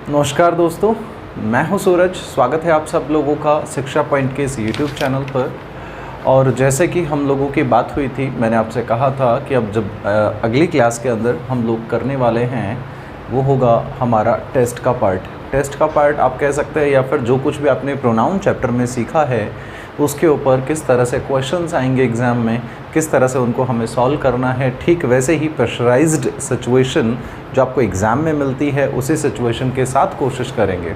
नमस्कार दोस्तों, मैं हूं सूरज। स्वागत है आप सब लोगों का शिक्षा पॉइंट के इस यूट्यूब चैनल पर। और जैसे कि हम लोगों की बात हुई थी, मैंने आपसे कहा था कि अब जब अगली क्लास के अंदर हम लोग करने वाले हैं वो होगा हमारा टेस्ट का पार्ट आप कह सकते हैं, या फिर जो कुछ भी आपने प्रोनाउन चैप्टर में सीखा है उसके ऊपर किस तरह से क्वेश्चंस आएंगे एग्ज़ाम में, किस तरह से उनको हमें सॉल्व करना है। ठीक वैसे ही प्रेशराइज्ड सिचुएशन जो आपको एग्ज़ाम में मिलती है उसी सिचुएशन के साथ कोशिश करेंगे।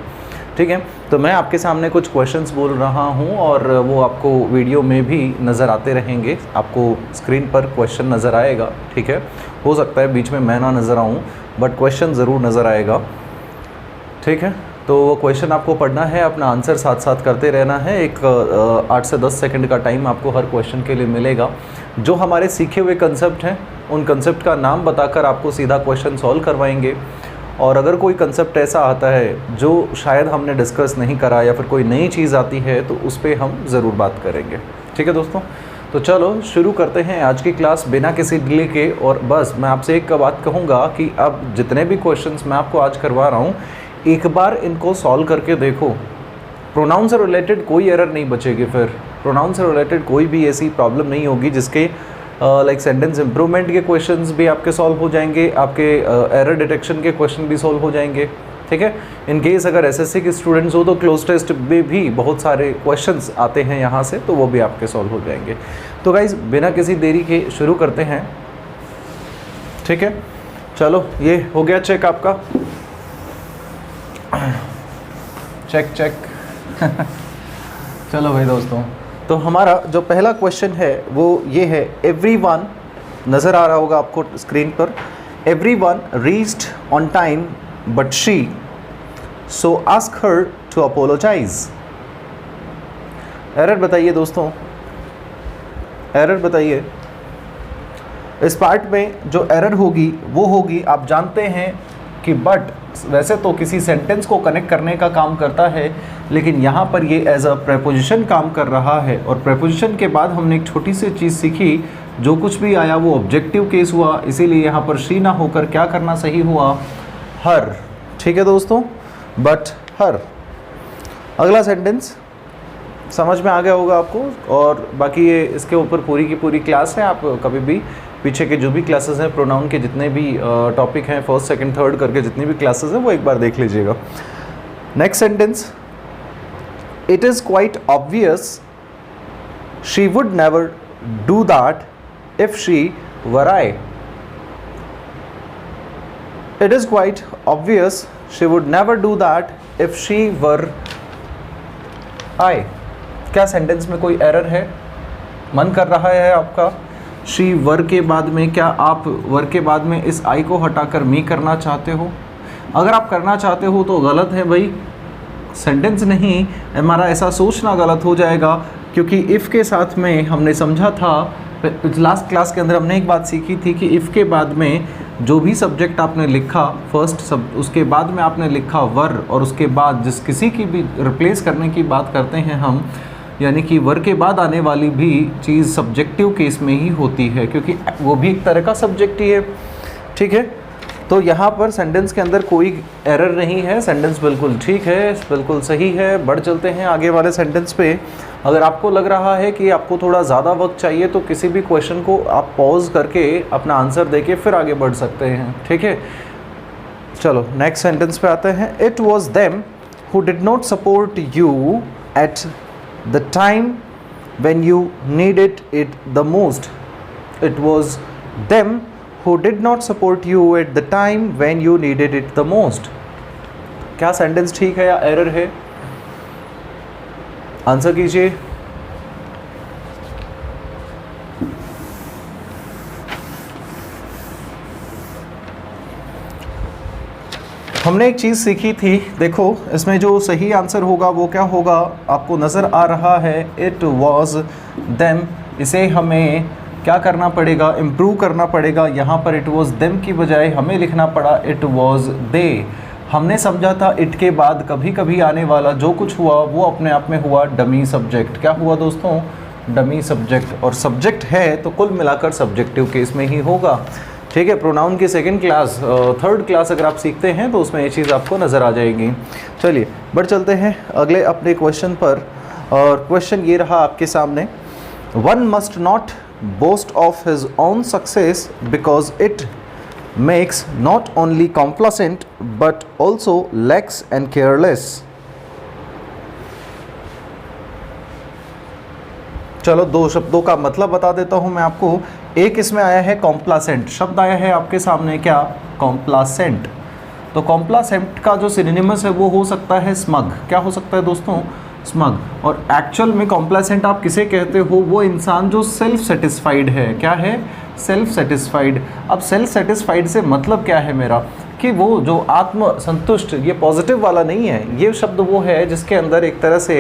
ठीक है, तो मैं आपके सामने कुछ क्वेश्चंस बोल रहा हूं और वो आपको वीडियो में भी नज़र आते रहेंगे। आपको स्क्रीन पर क्वेश्चन नज़र आएगा। ठीक है, हो सकता है बीच में मैं ना नज़र आऊँ, बट क्वेश्चन ज़रूर नज़र आएगा। ठीक है, तो वो क्वेश्चन आपको पढ़ना है, अपना आंसर साथ साथ करते रहना है। एक 8 से 10 सेकंड का टाइम आपको हर क्वेश्चन के लिए मिलेगा। जो हमारे सीखे हुए कंसेप्ट हैं उन कंसेप्ट का नाम बताकर आपको सीधा क्वेश्चन सॉल्व करवाएंगे। और अगर कोई कंसेप्ट ऐसा आता है जो शायद हमने डिस्कस नहीं करा या फिर कोई नई चीज़ आती है तो उस पर हम ज़रूर बात करेंगे। ठीक है दोस्तों, तो चलो शुरू करते हैं आज की क्लास बिना किसी डिले के। और बस मैं आपसे एक बात कहूँगा कि अब जितने भी क्वेश्चंस मैं आपको आज करवा रहा हूँ, एक बार इनको सॉल्व करके देखो। प्रोनाउन से रिलेटेड कोई एरर नहीं बचेगी, फिर प्रोनाउन से रिलेटेड कोई भी ऐसी प्रॉब्लम नहीं होगी जिसके लाइक सेंटेंस इंप्रूवमेंट के क्वेश्चंस भी आपके सॉल्व हो जाएंगे, आपके एरर डिटेक्शन के क्वेश्चन भी सॉल्व हो जाएंगे। ठीक है, इन केस अगर एसएससी के स्टूडेंट्स हो तो क्लोज टेस्ट में भी बहुत सारे क्वेश्चंस आते हैं यहाँ से, तो वो भी आपके सॉल्व हो जाएंगे। तो गाइज बिना किसी देरी के शुरू करते हैं। ठीक है, चलो ये हो गया चेक आपका। चेक चलो भाई दोस्तों, तो हमारा जो पहला क्वेश्चन है वो ये है। एवरीवन, नज़र आ रहा होगा आपको स्क्रीन पर, everyone reached on time but she, so ask her to apologise. Error बताइए दोस्तों, एरर बताइए। इस पार्ट में जो एरर होगी वो होगी, आप जानते हैं कि बट वैसे तो किसी सेंटेंस को कनेक्ट करने का काम करता है, लेकिन यहाँ पर ये एज अ प्रेपोजिशन काम कर रहा है। और प्रेपोजिशन के बाद हमने एक छोटी सी चीज़ सीखी, जो कुछ भी आया वो ऑब्जेक्टिव केस हुआ, इसीलिए यहाँ पर शी ना होकर क्या करना सही हुआ, हर। ठीक है दोस्तों, बट हर। अगला सेंटेंस समझ में आ गया होगा आपको। और बाकी ये इसके ऊपर पूरी की पूरी क्लास है, आप कभी भी पीछे के जो भी क्लासेस हैं प्रोनाउन के, जितने भी टॉपिक हैं, फर्स्ट सेकंड थर्ड करके जितनी भी क्लासेस हैं वो एक बार देख लीजिएगा। Next sentence, it is quite obvious she would never do that if she were I. It is quite obvious she would never do that if she were I. क्या सेंटेंस में कोई एरर है? मन कर रहा है आपका शी वर के बाद में, क्या आप वर के बाद में इस आई को हटाकर मी करना चाहते हो? अगर आप करना चाहते हो तो गलत है भाई, सेंटेंस नहीं, हमारा ऐसा सोचना गलत हो जाएगा। क्योंकि इफ़ के साथ में हमने समझा था, लास्ट क्लास के अंदर हमने एक बात सीखी थी कि इफ़ के बाद में जो भी सब्जेक्ट आपने लिखा फर्स्ट सब, उसके बाद में आपने लिखा वर, और उसके बाद जिस किसी की भी रिप्लेस करने की बात करते हैं हम, यानी कि वर के बाद आने वाली भी चीज़ सब्जेक्टिव केस में ही होती है, क्योंकि वो भी एक तरह का सब्जेक्ट ही है। ठीक है, तो यहाँ पर सेंटेंस के अंदर कोई एरर नहीं है, सेंटेंस बिल्कुल ठीक है, बिल्कुल सही है। बढ़ चलते हैं आगे वाले सेंटेंस पे। अगर आपको लग रहा है कि आपको थोड़ा ज़्यादा वक्त चाहिए तो किसी भी क्वेश्चन को आप पॉज करके अपना आंसर देके फिर आगे बढ़ सकते हैं। ठीक है, चलो नेक्स्ट सेंटेंस पे आते हैं। It was them who did not support you at the time when you needed it the most. It was them who did not support you at the time when you needed it the most. क्या sentence ठीक है या error है? Answer कीजिए। हमने एक चीज़ सीखी थी, देखो इसमें जो सही आंसर होगा वो क्या होगा, आपको नज़र आ रहा है इट वॉज देम। इसे हमें क्या करना पड़ेगा, इम्प्रूव करना पड़ेगा। यहाँ पर इट वॉज देम की बजाय हमें लिखना पड़ा इट वॉज दे। हमने समझा था इट के बाद कभी कभी आने वाला जो कुछ हुआ वो अपने आप में हुआ डमी सब्जेक्ट। क्या हुआ दोस्तों? Dummy subject. और सब्जेक्ट है तो कुल मिलाकर सब्जेक्टिव केस में ही होगा। ठीक है, प्रोनाउन की सेकंड क्लास, थर्ड क्लास अगर आप सीखते हैं तो उसमें ये चीज़ आपको नज़र आ जाएगी। चलिए बढ़ चलते हैं अगले अपने क्वेश्चन पर, और क्वेश्चन ये रहा आपके सामने, one must not boast of his own success because it makes not only complacent but also lax and careless. चलो दो शब्दों का मतलब बता देता हूं मैं आपको। एक इसमें आया है कॉम्प्लासेंट, शब्द आया है आपके सामने, क्या? कॉम्प्लासेंट। तो कॉम्प्लासेंट का जो सिनोनिमस है वो हो सकता है स्मग। क्या हो सकता है दोस्तों? स्मग। और एक्चुअल में कॉम्प्लासेंट आप किसे कहते हो? वो इंसान जो सेल्फ सेटिस्फाइड है। क्या है? Self satisfied. अब सेल्फ सेटिस्फाइड से मतलब क्या है मेरा, कि वो जो आत्म संतुष्ट, ये पॉजिटिव वाला नहीं है। ये शब्द वो है जिसके अंदर एक तरह से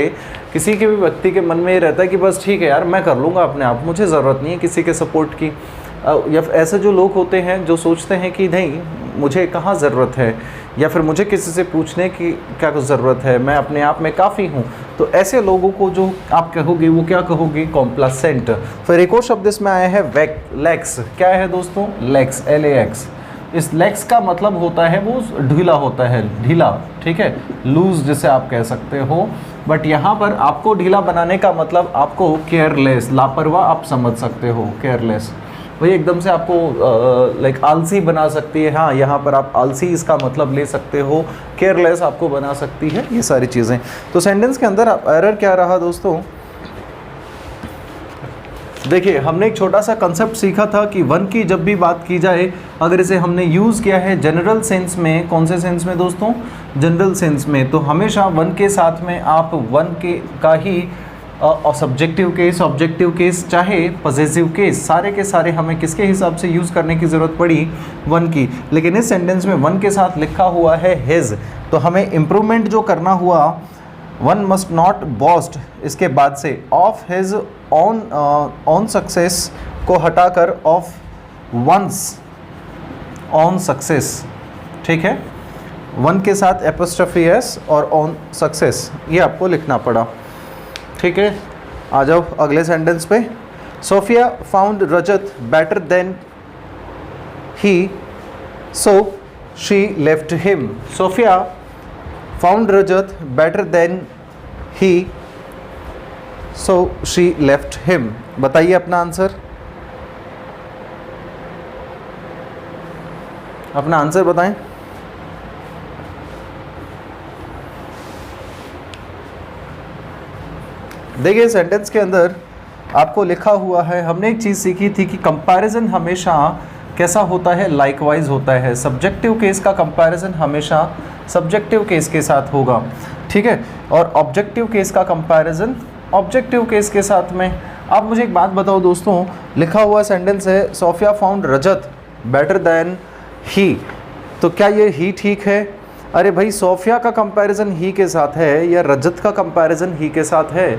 किसी के भी व्यक्ति के मन में ये रहता है कि बस ठीक है यार, मैं कर लूँगा अपने आप, मुझे ज़रूरत नहीं है किसी के सपोर्ट की। या ऐसे जो लोग होते हैं जो सोचते हैं कि नहीं, मुझे कहाँ ज़रूरत है, या फिर मुझे किसी से पूछने की क्या कुछ ज़रूरत है, मैं अपने आप में काफ़ी हूँ। तो ऐसे लोगों को जो आप कहोगे वो क्या कहोगे? कॉम्प्लासेंट। फिर एक और शब्द इसमें आया है लैक्स। क्या है दोस्तों? लैक्स, LAX। इस लैक्स का मतलब होता है वो ढीला होता है, ढीला, ठीक है, लूज जिसे आप कह सकते हो। बट यहाँ पर आपको ढीला बनाने का मतलब आपको केयरलेस, लापरवाह आप समझ सकते हो। केयरलेस वही एकदम से आपको लाइक आलसी बना सकती है। हाँ, यहाँ पर आप आलसी इसका मतलब ले सकते हो, केयरलेस आपको बना सकती है, ये सारी चीज़ें। तो सेंटेंस के अंदर एरर क्या रहा दोस्तों? देखिए, हमने एक छोटा सा कंसेप्ट सीखा था कि वन की जब भी बात की जाए, अगर इसे हमने यूज़ किया है जनरल सेंस में, कौन से सेंस में दोस्तों? जनरल सेंस में, तो हमेशा वन के साथ में आप वन के का ही सब्जेक्टिव केस, ऑब्जेक्टिव केस, चाहे पॉजेसिव केस, सारे के सारे हमें किसके हिसाब से यूज़ करने की ज़रूरत पड़ी? वन की। लेकिन इस सेंटेंस में वन के साथ लिखा हुआ है हिज, तो हमें इम्प्रूवमेंट जो करना हुआ, वन मस्ट नॉट बॉस्ट इसके बाद से ऑफ हिज ऑन सक्सेस को हटाकर ऑफ वंस ऑन सक्सेस, ठीक है, वन के साथ एपोस्ट्रोफी एस और ऑन सक्सेस, ये आपको लिखना पड़ा, ठीक है। आ जाओ अगले सेंटेंस पे। Sophia found Rajat better than he, so she left him. Sophia found Rajat better than he, so she left him. बताइए अपना आंसर, अपना आंसर बताएं। देखिए सेंटेंस के अंदर आपको लिखा हुआ है, हमने एक चीज़ सीखी थी कि कंपैरिजन हमेशा कैसा होता है? लाइकवाइज होता है। सब्जेक्टिव केस का कंपैरिजन हमेशा सब्जेक्टिव केस के साथ होगा, ठीक है, और ऑब्जेक्टिव केस का कंपैरिजन ऑब्जेक्टिव केस के साथ में। आप मुझे एक बात बताओ दोस्तों, लिखा हुआ सेंटेंस है Sophia found Rajat better than he, तो क्या ये ही ठीक है? अरे भाई, सोफिया का कंपैरिजन ही के साथ है या रजत का कंपैरिजन ही के साथ है?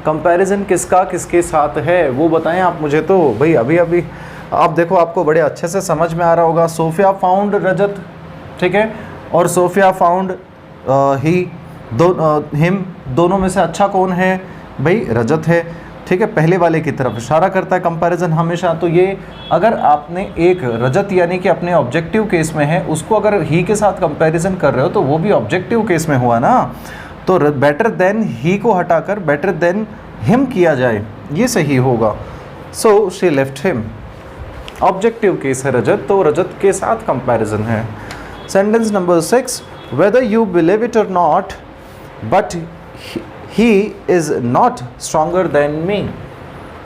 कंपैरिजन किसका किसके साथ है वो बताएं आप मुझे। तो भाई अभी अभी आप देखो, आपको बड़े अच्छे से समझ में आ रहा होगा। सोफिया फाउंड रजत, ठीक है, और सोफिया फाउंड ही, हिम, दोनों में से अच्छा कौन है? भाई रजत है, ठीक है, पहले वाले की तरफ इशारा करता है कंपैरिजन हमेशा। तो ये अगर आपने एक रजत यानी कि अपने ऑब्जेक्टिव केस में है, उसको अगर ही के साथ कंपैरिजन कर रहे हो तो वो भी ऑब्जेक्टिव केस में हुआ ना। तो बेटर देन ही को हटाकर बेटर देन हिम किया जाए, ये सही होगा। So she left him, objective case है रजत, तो रजत के साथ कंपैरिजन है। Sentence number 6, whether you believe it or not but he is not stronger than me.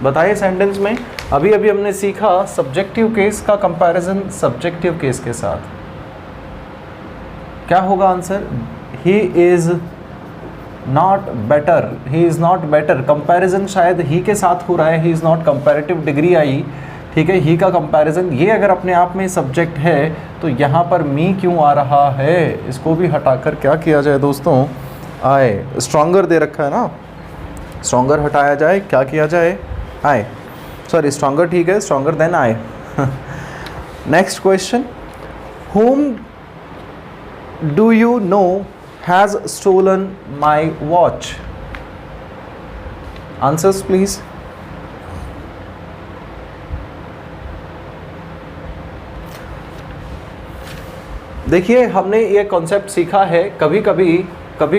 बताइए सेंटेंस में, अभी अभी हमने सीखा सब्जेक्टिव केस का कंपैरिजन सब्जेक्टिव केस के साथ, क्या होगा answer? He is not better, he is not better. Comparison शायद ही के साथ हो रहा है, he is not, comparative degree I, ठीक है, ही का कंपैरिजन। ये अगर अपने आप में सब्जेक्ट है तो यहाँ पर मी क्यों आ रहा है? इसको भी हटाकर क्या किया जाए दोस्तों? आए, स्ट्रॉन्गर दे रखा है ना, स्ट्रॉन्गर हटाया जाए, क्या किया जाए? आए, सॉरी स्ट्रॉन्गर ठीक है, स्ट्रॉन्गर देन आए। Next question, whom do you know has stolen my watch? Answers please. देखिए हमने ये कॉन्सेप्ट सीखा है, कभी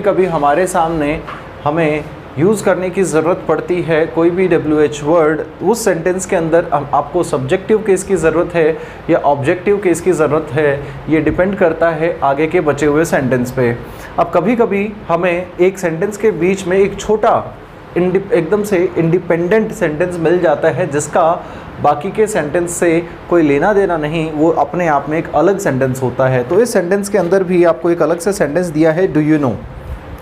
कभी हमारे सामने हमें यूज़ करने की ज़रूरत पड़ती है कोई भी WH वर्ड, उस सेंटेंस के अंदर आपको सब्जेक्टिव केस की ज़रूरत है या ऑब्जेक्टिव केस की ज़रूरत है, ये डिपेंड करता है आगे के बचे हुए सेंटेंस पे। अब कभी कभी हमें एक सेंटेंस के बीच में एक छोटा एकदम से इंडिपेंडेंट सेंटेंस मिल जाता है जिसका बाकी के सेंटेंस से कोई लेना देना नहीं, वो अपने आप में एक अलग सेंटेंस होता है। तो इस सेंटेंस के अंदर भी आपको एक अलग से सेंटेंस दिया है, डू यू नो,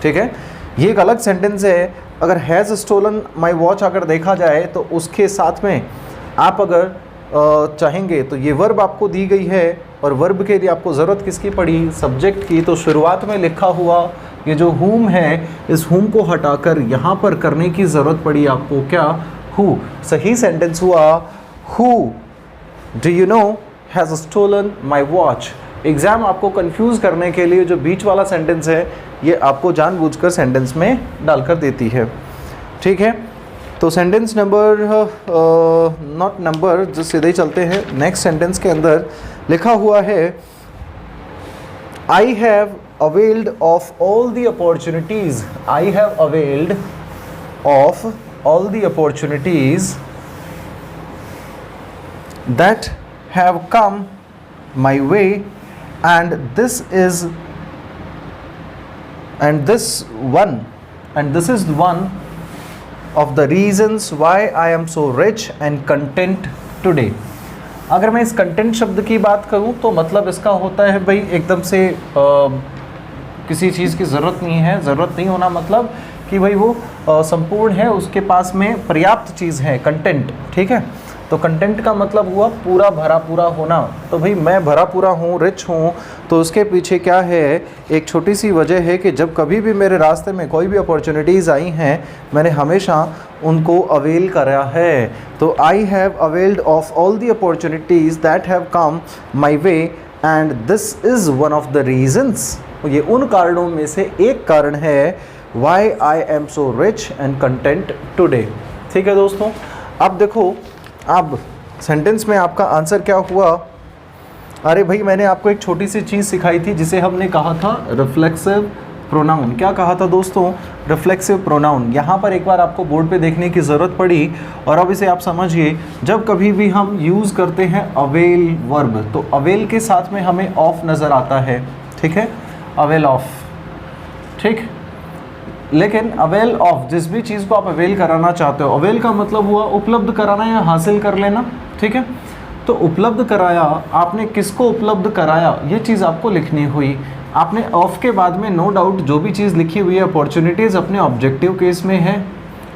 ठीक है, ये एक अलग सेंटेंस है। अगर हैज़ स्टोलन माई वॉच अगर देखा जाए तो उसके साथ में आप अगर चाहेंगे तो ये वर्ब आपको दी गई है और वर्ब के लिए आपको ज़रूरत किसकी पड़ी, सब्जेक्ट की। तो शुरुआत में लिखा हुआ ये जो whom है, इस whom को हटाकर यहाँ पर करने की ज़रूरत पड़ी आपको, क्या, who। सही सेंटेंस हुआ who do you know has stolen my watch। Exam आपको कंफ्यूज करने के लिए जो बीच वाला सेंटेंस है ये आपको जानबूझकर सेंटेंस में डालकर देती है, ठीक है। तो सेंटेंस नंबर नॉट नंबर, जो सीधे ही चलते हैं नेक्स्ट सेंटेंस के अंदर लिखा हुआ है I have availed of all the opportunities, I have availed of all the opportunities that have come my way and this is one of the reasons why I am so rich and content today। अगर मैं इस content शब्द की बात करूं तो मतलब इसका होता है भाई एकदम से किसी चीज़ की ज़रूरत नहीं है, ज़रूरत नहीं होना मतलब कि भाई वो संपूर्ण है, उसके पास में पर्याप्त चीज़ है, कंटेंट, ठीक है। तो कंटेंट का मतलब हुआ पूरा भरा पूरा होना। तो भाई मैं भरा पूरा हूँ, रिच हूँ, तो उसके पीछे क्या है, एक छोटी सी वजह है कि जब कभी भी मेरे रास्ते में कोई भी अपॉर्चुनिटीज़ आई हैं मैंने हमेशा उनको अवेल करा है। तो I have availed of all the opportunities that have come my way and this is one of the reasons, ये उन कारणों में से एक कारण है why I am so rich and content today, ठीक है दोस्तों। अब देखो, अब सेंटेंस में आपका आंसर क्या हुआ। अरे भाई मैंने आपको एक छोटी सी चीज़ सिखाई थी जिसे हमने कहा था रिफ्लेक्सिव प्रोनाउन। क्या कहा था दोस्तों, रिफ्लेक्सिव प्रोनाउन। यहाँ पर एक बार आपको बोर्ड पे देखने की ज़रूरत पड़ी और अब इसे आप समझिए। जब कभी भी हम यूज़ करते हैं अवेल वर्ब तो अवेल के साथ में हमें ऑफ नज़र आता है, ठीक है, अवेल ऑफ, ठीक। लेकिन अवेल ऑफ, जिस भी चीज़ को आप अवेल कराना चाहते हो, अवेल का मतलब हुआ उपलब्ध कराना या हासिल कर लेना, ठीक है। तो उपलब्ध कराया, आपने किसको उपलब्ध कराया, ये चीज़ आपको लिखनी हुई। आपने ऑफ के बाद में नो डाउट जो भी चीज़ लिखी हुई है अपॉर्चुनिटीज़ अपने ऑब्जेक्टिव केस में है,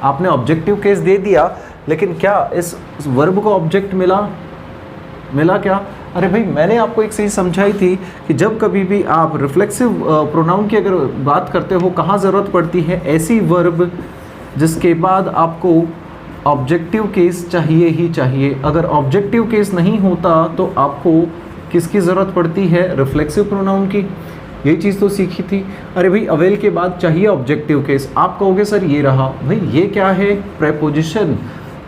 आपने ऑब्जेक्टिव केस दे दिया, लेकिन क्या इस वर्ब को ऑब्जेक्ट मिला क्या। अरे भाई मैंने आपको एक चीज़ समझाई थी कि जब कभी भी आप रिफ्लेक्सिव प्रोनाउन की अगर बात करते हो कहाँ ज़रूरत पड़ती है, ऐसी वर्ब जिसके बाद आपको ऑब्जेक्टिव केस चाहिए ही चाहिए। अगर ऑब्जेक्टिव केस नहीं होता तो आपको किसकी ज़रूरत पड़ती है, रिफ्लेक्सिव प्रोनाउन की। यही चीज़ तो सीखी थी। अरे भाई अवेल के बाद चाहिए ऑब्जेक्टिव केस, आप कहोगे सर ये रहा, भाई ये क्या है, प्रेपोजिशन।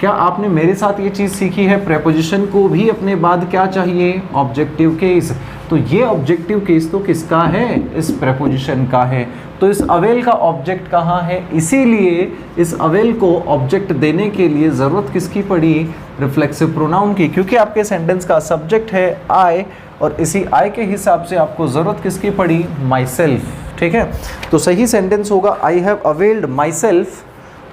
क्या आपने मेरे साथ ये चीज़ सीखी है, प्रेपोजिशन को भी अपने बाद क्या चाहिए, ऑब्जेक्टिव केस। तो ये ऑब्जेक्टिव केस तो किसका है, इस प्रेपोजिशन का है। तो इस अवेल का ऑब्जेक्ट कहाँ है, इसीलिए इस अवेल को ऑब्जेक्ट देने के लिए ज़रूरत किसकी पड़ी, रिफ्लेक्सिव प्रोनाउन की, क्योंकि आपके सेंटेंस का सब्जेक्ट है आई और इसी आई के हिसाब से आपको ज़रूरत किसकी पड़ी, माई सेल्फ, ठीक है। तो सही सेंटेंस होगा I have availed myself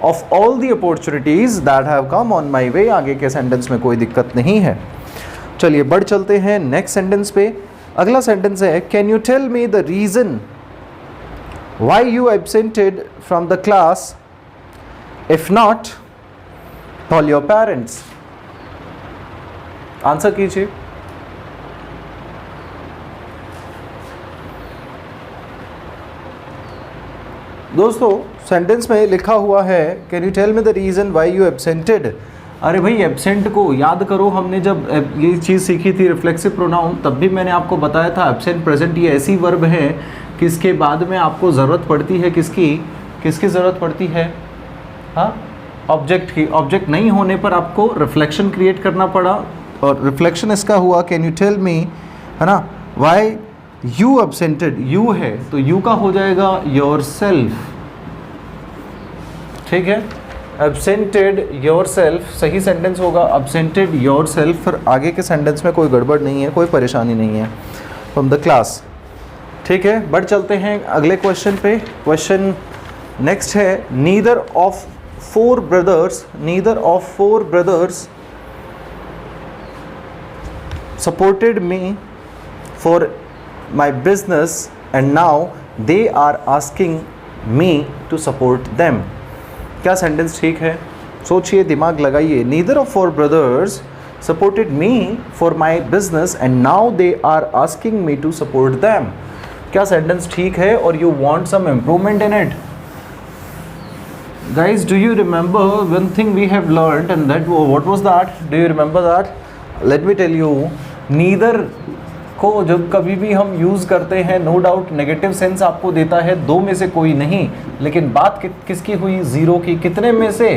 of all the opportunities that have come on my way. आगे के सेंटेंस में कोई दिक्कत नहीं है। चलिए बढ़ चलते हैं नेक्स्ट सेंटेंस पे। अगला सेंटेंस है can you tell me the reason why you absented from the class, if not call your parents. Answer कीजिए। दोस्तों सेंटेंस में लिखा हुआ है can you tell me the reason why you absented. अरे भाई एब्सेंट को याद करो, हमने जब ये चीज़ सीखी थी रिफ्लेक्सिव प्रोनाउन तब भी मैंने आपको बताया था एब्सेंट प्रेजेंट ये ऐसी वर्ब है किसके बाद में आपको ज़रूरत पड़ती है, किसकी ज़रूरत पड़ती है, हाँ ऑब्जेक्ट की। ऑब्जेक्ट नहीं होने पर आपको रिफ्लेक्शन क्रिएट करना पड़ा और रिफ्लेक्शन इसका हुआ कैन यू टेल मी, है ना, वाई यू एब्सेंटेड, यू है तो यू का हो जाएगा योर सेल्फ, ठीक है। एब्सेंटेड योर सेल्फ सही सेंटेंस होगा, एब्सेंटेड योर सेल्फ। फिर आगे के सेंटेंस में कोई गड़बड़ नहीं है, कोई परेशानी नहीं है फ्रॉम द क्लास, ठीक है। बढ़ चलते हैं अगले क्वेश्चन पे। क्वेश्चन नेक्स्ट है, neither of four brothers supported me for my business and now they are asking me to support them. क्या सेंटेंस ठीक है? सोचिए, दिमाग लगाइए। Neither of four brothers supported me for my business and now they are asking me to support them. क्या sentence ठीक है और you want some improvement in it? Guys, do you remember one thing we have learned and that what was that? Do you remember that? Let me tell you, neither को जब कभी भी हम use करते हैं, नो डाउट नेगेटिव सेंस आपको देता है, दो में से कोई नहीं। लेकिन बात किसकी हुई? ज़ीरो की। कितने में से?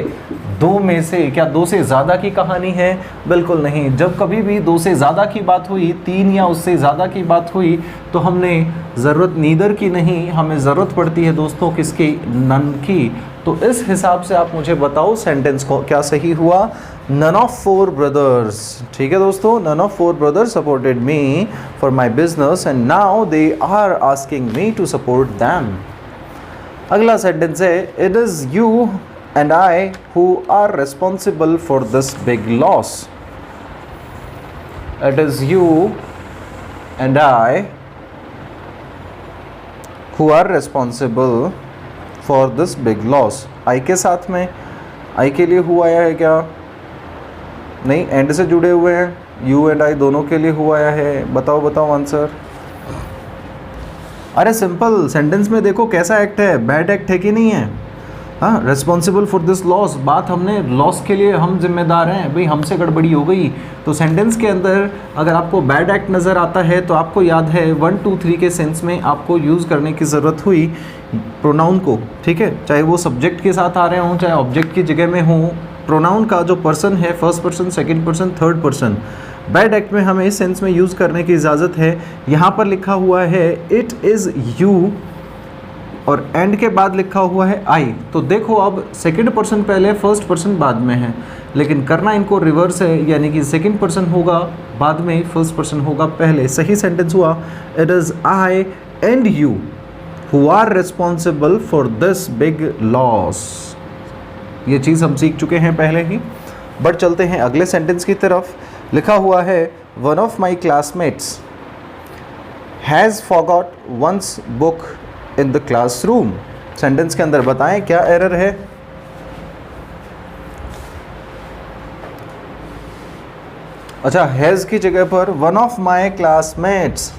दो में से। क्या दो से ज़्यादा की कहानी है? बिल्कुल नहीं। जब कभी भी दो से ज़्यादा की बात हुई, तीन या उससे ज़्यादा की बात हुई, तो हमने ज़रूरत नीदर की नहीं, हमें ज़रूरत पड़ती है दोस्तों किसकी? नन की। तो इस हिसाब से आप मुझे बताओ सेंटेंस को क्या सही हुआ? नन ऑफ फोर ब्रदर्स, ठीक है दोस्तों। None of four brothers supported me for my business and now they are asking me to support them. अगला सेंटेंस है, it is you and I who are responsible for this big loss. It is you and I who are responsible for this big loss. I के साथ में, आई के लिए हुआ है क्या? नहीं, एंड से जुड़े हुए हैं। यू एंड आई दोनों के लिए हुआ है। बताओ आंसर। अरे सिंपल सेंटेंस में देखो कैसा एक्ट है, बैड एक्ट है कि नहीं है? हाँ, रिस्पॉन्सिबल फॉर दिस लॉस, बात हमने लॉस के लिए हम जिम्मेदार हैं भाई, हमसे गड़बड़ी हो गई। तो सेंटेंस के अंदर अगर आपको बैड एक्ट नज़र आता है तो आपको याद है 1 2 3 के सेंस में आपको यूज़ करने की ज़रूरत हुई प्रोनाउन को, ठीक है। चाहे वो सब्जेक्ट के साथ आ रहे हों, चाहे ऑब्जेक्ट की जगह में हों, प्रोनाउन का जो पर्सन है, first person, second person, third person, bad act में हमें इस सेंस में यूज़ करने की इजाज़त है। यहाँ पर लिखा हुआ है इट इज़ यू और एंड के बाद लिखा हुआ है आई। तो देखो अब सेकंड पर्सन पहले, फर्स्ट पर्सन बाद में है, लेकिन करना इनको रिवर्स है, यानी कि सेकंड पर्सन होगा बाद में, फर्स्ट पर्सन होगा पहले। सही सेंटेंस हुआ, it is I and you who are responsible for this big loss. ये चीज़ हम सीख चुके हैं पहले ही। बढ़ चलते हैं अगले सेंटेंस की तरफ। लिखा हुआ है one of my classmates has forgot one's book in the classroom. Sentence के अंदर बताएं क्या एरर है? अच्छा, हैज़ की जगह पर वन ऑफ माई क्लासमेट्स।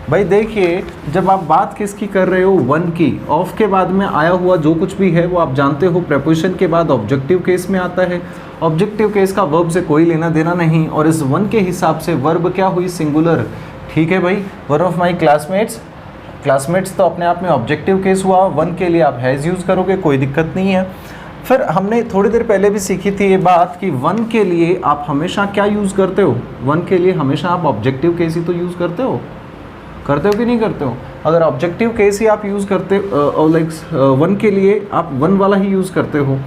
भाई देखिए, जब आप बात किसकी कर रहे हो? वन की। ऑफ के बाद में आया हुआ जो कुछ भी है वो आप जानते हो प्रेपोजिशन के बाद ऑब्जेक्टिव केस में आता है। ऑब्जेक्टिव केस का वर्ब से कोई लेना देना नहीं, और इस वन के हिसाब से वर्ब क्या हुई? सिंगुलर, ठीक है भाई। One of my classmates, classmates तो अपने आप में ऑब्जेक्टिव केस हुआ, वन के लिए आप हैज़ यूज़ करोगे, कोई दिक्कत नहीं है। फिर हमने थोड़ी देर पहले भी सीखी थी ये बात कि वन के लिए आप हमेशा क्या यूज़ करते हो? वन के लिए हमेशा आप ऑब्जेक्टिव केस ही तो यूज़ करते हो कि नहीं करते हो? अगर ऑब्जेक्टिव केस ही आप यूज़ करते लाइक वन के लिए आप वन वाला ही यूज़ करते हो,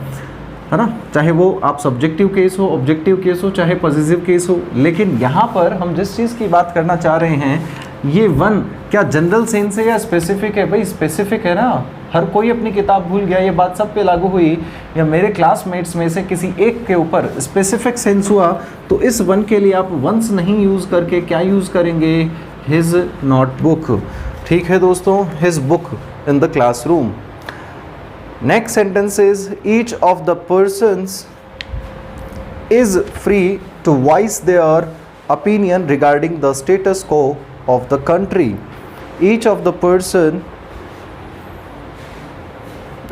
है ना, चाहे वो आप सब्जेक्टिव केस हो, ऑब्जेक्टिव केस हो, चाहे पॉजिटिव केस हो। लेकिन यहाँ पर हम जिस चीज़ की बात करना चाह रहे हैं, ये वन क्या जनरल सेंस है या स्पेसिफिक है? भाई स्पेसिफिक है ना। हर कोई अपनी किताब भूल गया, ये बात सब पे लागू हुई, या मेरे क्लासमेट्स में से किसी एक के ऊपर स्पेसिफिक सेंस हुआ, तो इस वन के लिए आप वंस नहीं यूज़ करके क्या यूज़ करेंगे? His notebook. ठीक है दोस्तों, his book in the classroom. Next sentence is each of the persons is free to voice their opinion regarding the status quo of the country. Each of the person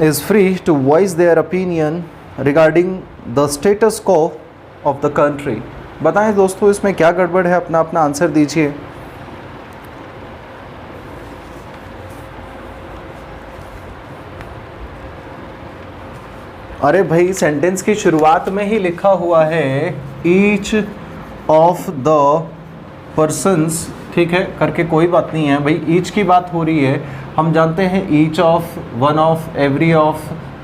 is free to voice their opinion regarding the status quo of the country. बताएं दोस्तों इसमें क्या गड़बड़ है? अपना अपना answer दीजिए। अरे भाई सेंटेंस की शुरुआत में ही लिखा हुआ है ईच ऑफ द पर्सन्स, ठीक है, करके कोई बात नहीं है भाई, ईच की बात हो रही है, हम जानते हैं each of, one of, every of,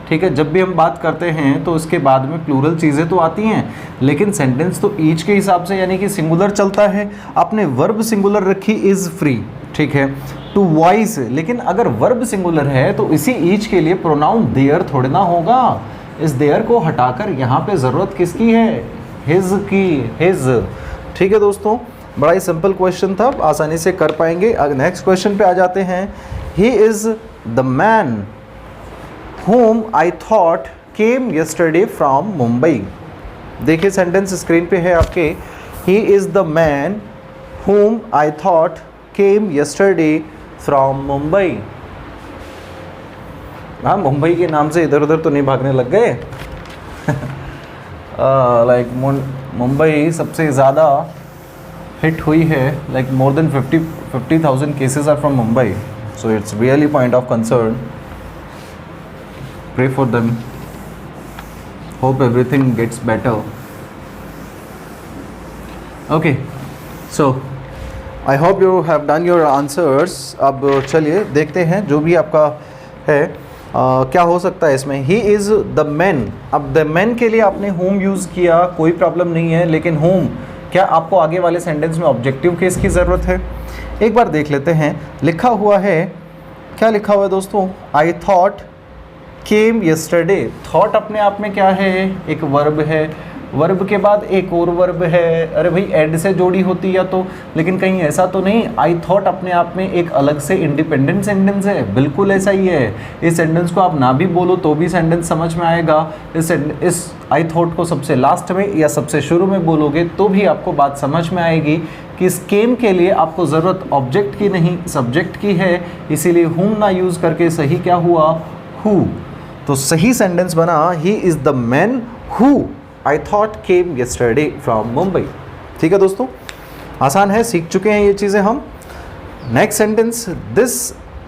ठीक है। जब भी हम बात करते हैं तो उसके बाद में प्लूरल चीज़ें तो आती हैं, लेकिन सेंटेंस तो ईच के हिसाब से यानी कि सिंगुलर चलता है। आपने वर्ब सिंगुलर रखी इज़ फ्री, ठीक है, टू वॉइस, लेकिन अगर वर्ब सिंगुलर है तो इसी ईच के लिए प्रोनाउन देयर थोड़े ना होगा। इस देयर को हटाकर यहाँ पे ज़रूरत किसकी है, हिज की, हिज, ठीक है दोस्तों। बड़ा ही सिंपल क्वेश्चन था, आसानी से कर पाएंगे। नेक्स्ट क्वेश्चन पे आ जाते हैं। He is the man whom I thought came yesterday from Mumbai। देखिए सेंटेंस स्क्रीन पे है आपके, he is the man whom I thought came yesterday from Mumbai। हाँ, मुंबई के नाम से इधर उधर तो नहीं भागने लग गए। लाइक मुंबई सबसे ज़्यादा हिट हुई है, like more than 50,000 cases are from Mumbai, so it's really point of concern. Pray for them. Hope everything gets better. Okay, so I hope you have done your answers. अब चलिए देखते हैं जो भी आपका है क्या हो सकता है इसमें। He is the man। अब the man के लिए आपने whom यूज़ किया, कोई प्रॉब्लम नहीं है, लेकिन whom क्या आपको आगे वाले सेंटेंस में ऑब्जेक्टिव केस की ज़रूरत है? एक बार देख लेते हैं। लिखा हुआ है, क्या लिखा हुआ है दोस्तों? I thought came yesterday. Thought अपने आप में क्या है, एक वर्ब है, वर्ब के बाद एक और वर्ब है। अरे भाई एड से जोड़ी होती या तो, लेकिन कहीं ऐसा तो नहीं। आई थॉट अपने आप में एक अलग से इंडिपेंडेंट सेंटेंस है, बिल्कुल ऐसा ही है। इस सेंटेंस को आप ना भी बोलो तो भी सेंटेंस समझ में आएगा। इस आई थॉट को सबसे लास्ट में या सबसे शुरू में बोलोगे तो भी आपको बात समझ में आएगी कि इस केम के लिए आपको ज़रूरत ऑब्जेक्ट की नहीं सब्जेक्ट की है, इसीलिए हुम ना यूज़ करके सही क्या हुआ, हु। तो सही सेंटेंस बना he is the man who I thought came yesterday from Mumbai. ठीक है दोस्तों, आसान है, सीख चुके हैं ये चीज़ें हम। Next sentence, this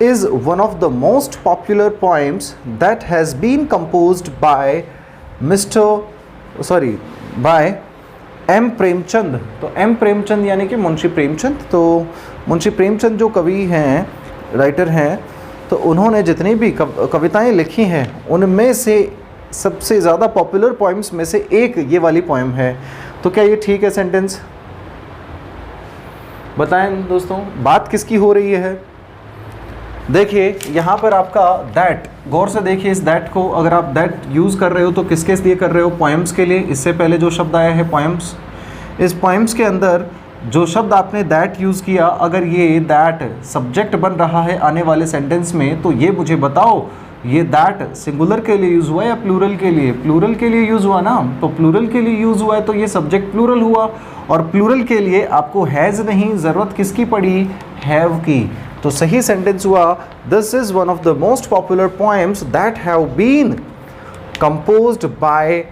is one of the most popular poems that has been composed by by M Premchand. तो एम प्रेमचंद यानी कि मुंशी प्रेमचंद। तो मुंशी प्रेमचंद जो कवि हैं, राइटर हैं, तो उन्होंने जितनी भी कविताएं लिखी हैं उनमें से सबसे ज़्यादा पॉपुलर पोएम्स में से एक ये वाली पोएम है। तो क्या ये ठीक है सेंटेंस? बताएं दोस्तों, बात किसकी हो रही है? देखिए यहाँ पर आपका दैट, गौर से देखिए इस दैट को। अगर आप दैट यूज़ कर रहे हो तो किसके लिए कर रहे हो? पोएम्स के लिए। इससे पहले जो शब्द आया है पोएम्स, इस पोएम्स के अंदर जो शब्द आपने दैट यूज़ किया, अगर ये दैट सब्जेक्ट बन रहा है आने वाले सेंटेंस में, तो ये मुझे बताओ ये दैट सिंगुलर के लिए यूज़ हुआ या प्लूरल के लिए? प्लूरल के लिए यूज़ हुआ ना, तो प्लूरल के लिए यूज़ हुआ है तो ये सब्जेक्ट प्लूरल हुआ। और प्लूरल के लिए आपको हैज़ नहीं, ज़रूरत किसकी पड़ी? हैव की। तो सही सेंटेंस हुआ, this is one of the most popular poems that have been composed by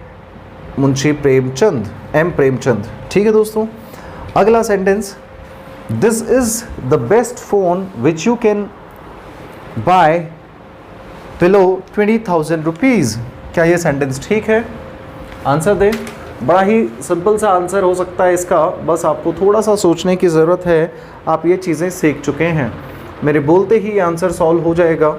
Munshi Premchand, M Premchand. ठीक है दोस्तों, अगला sentence, this is the best phone which you can buy below 20,000 rupees. क्या ये सेंटेंस ठीक है? आंसर दें। बड़ा ही सिंपल सा आंसर हो सकता है इसका, बस आपको थोड़ा सा सोचने की ज़रूरत है। आप ये चीज़ें सीख चुके हैं, मेरे बोलते ही ये आंसर सॉल्व हो जाएगा।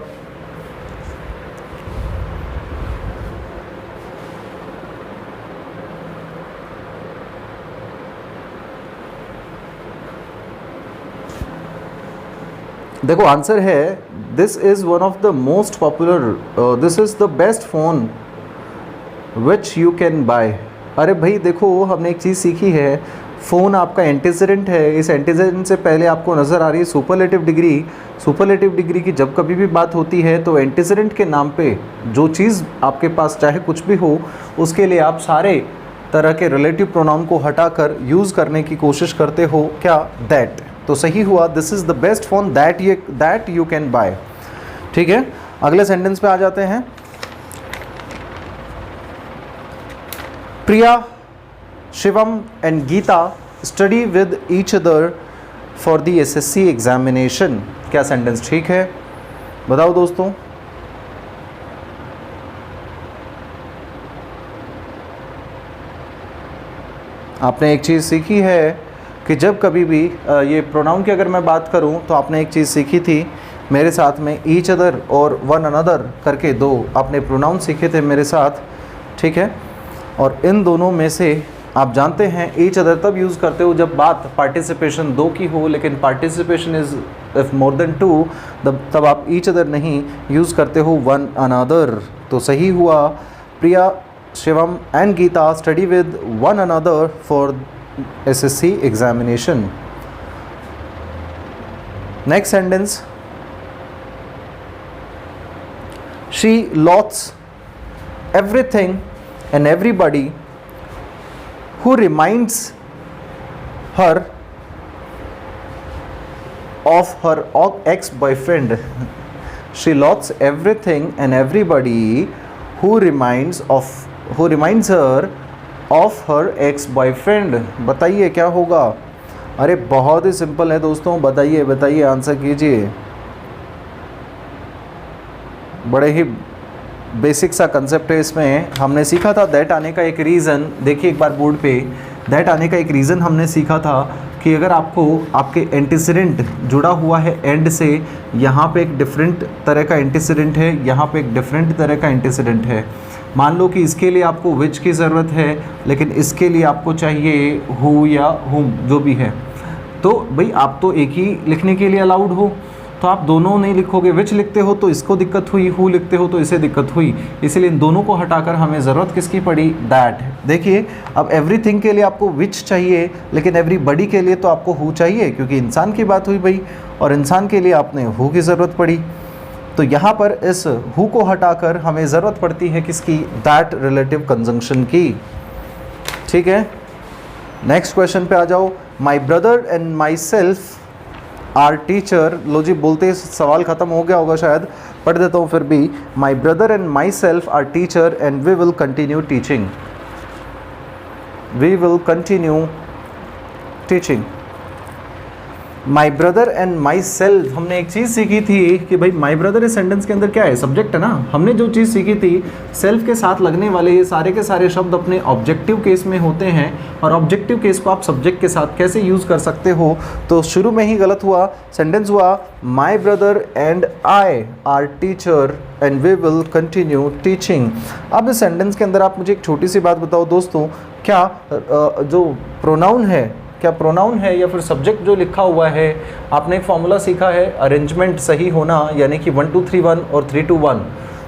देखो आंसर है, this is one of the most popular, this is the best phone which you can bye. अरे भाई देखो, हमने एक चीज़ सीखी है, फ़ोन आपका एंटीसीडेंट है। इस एंटीसीडेंट से पहले आपको नज़र आ रही है सुपरलेटिव डिग्री। सुपरलेटिव डिग्री की जब कभी भी बात होती है तो एंटीसीडेंट के नाम पे जो चीज़ आपके पास चाहे कुछ भी हो, उसके लिए आप सारे तरह के रिलेटिव प्रोनाउन को हटाकर यूज़ करने की कोशिश करते हो। क्या? दैट। तो सही हुआ, this is the best phone that you can buy. ठीक है, अगले सेंटेंस पे आ जाते हैं। Priya, Shivam and Geeta study with each other for the SSC examination. क्या सेंटेंस ठीक है? बताओ दोस्तों। आपने एक चीज़ सीखी है, कि जब कभी भी ये प्रोनाउन की अगर मैं बात करूं तो आपने एक चीज़ सीखी थी मेरे साथ में, ईच अदर और वन अनदर करके दो आपने प्रोनाउन सीखे थे मेरे साथ, ठीक है। और इन दोनों में से आप जानते हैं ईच अदर तब यूज़ करते हो जब बात पार्टिसिपेशन दो की हो, लेकिन participation is if more than two, तब आप ईच अदर नहीं यूज़ करते हो वन अनदर। तो सही हुआ, Priya, Shivam and Geeta study with one another for SSC examination. Next sentence, she lots everything and everybody who reminds her of her ex-boyfriend. She lots everything and everybody who reminds her of her ex boyfriend. बताइए क्या होगा? अरे बहुत ही simple है दोस्तों, बताइए बताइए, answer कीजिए। बड़े ही बेसिक सा कंसेप्ट है इसमें। हमने सीखा था दैट आने का एक रीज़न, देखिए एक बार बोर्ड पे, दैट आने का एक रीज़न हमने सीखा था कि अगर आपको आपके एंटीसीडेंट जुड़ा हुआ है एंड से, यहाँ पे एक डिफरेंट तरह का एंटीसीडेंट है, यहाँ पे एक डिफरेंट तरह का एंटीसीडेंट है। मान लो कि इसके लिए आपको विच की ज़रूरत है, लेकिन इसके लिए आपको चाहिए हु या हुम, जो भी है। तो भाई आप तो एक ही लिखने के लिए अलाउड हो, तो आप दोनों नहीं लिखोगे। विच लिखते हो तो इसको दिक्कत हुई, हु लिखते हो तो इसे दिक्कत हुई, इसलिए इन दोनों को हटाकर हमें ज़रूरत किसकी पड़ी? दैट। देखिए अब एवरीथिंग के लिए आपको विच चाहिए, लेकिन एवरीबडी के लिए तो आपको हु चाहिए, क्योंकि इंसान की बात हुई भाई, और इंसान के लिए आपने हु की ज़रूरत पड़ी। तो यहाँ पर इस हु को हटाकर हमें ज़रूरत पड़ती है किसकी? दैट रिलेटिव कंजंक्शन की, ठीक है। नेक्स्ट क्वेश्चन पे आ जाओ। My brother and myself are teacher. लो जी, बोलते सवाल ख़त्म हो गया होगा शायद, पढ़ देता हूँ फिर भी। My brother and myself are teacher and we will continue teaching. We will continue teaching. My brother and myself, हमने एक चीज़ सीखी थी कि भाई माई ब्रदर इस सेंटेंस के अंदर क्या है? सब्जेक्ट है ना। हमने जो चीज़ सीखी थी, सेल्फ के साथ लगने वाले ये सारे के सारे शब्द अपने ऑब्जेक्टिव केस में होते हैं, और ऑब्जेक्टिव केस को आप सब्जेक्ट के साथ कैसे यूज़ कर सकते हो। तो शुरू में ही गलत हुआ, सेंटेंस हुआ my brother and I are teacher and we will continue teaching. अब इस सेंटेंस के अंदर आप मुझे एक छोटी सी बात बताओ दोस्तों, क्या जो प्रोनाउन है, क्या प्रोनाउन है या फिर सब्जेक्ट जो लिखा हुआ है, आपने एक फॉर्मूला सीखा है अरेंजमेंट सही होना, यानी कि 1 2 3 1 और 3 2 1,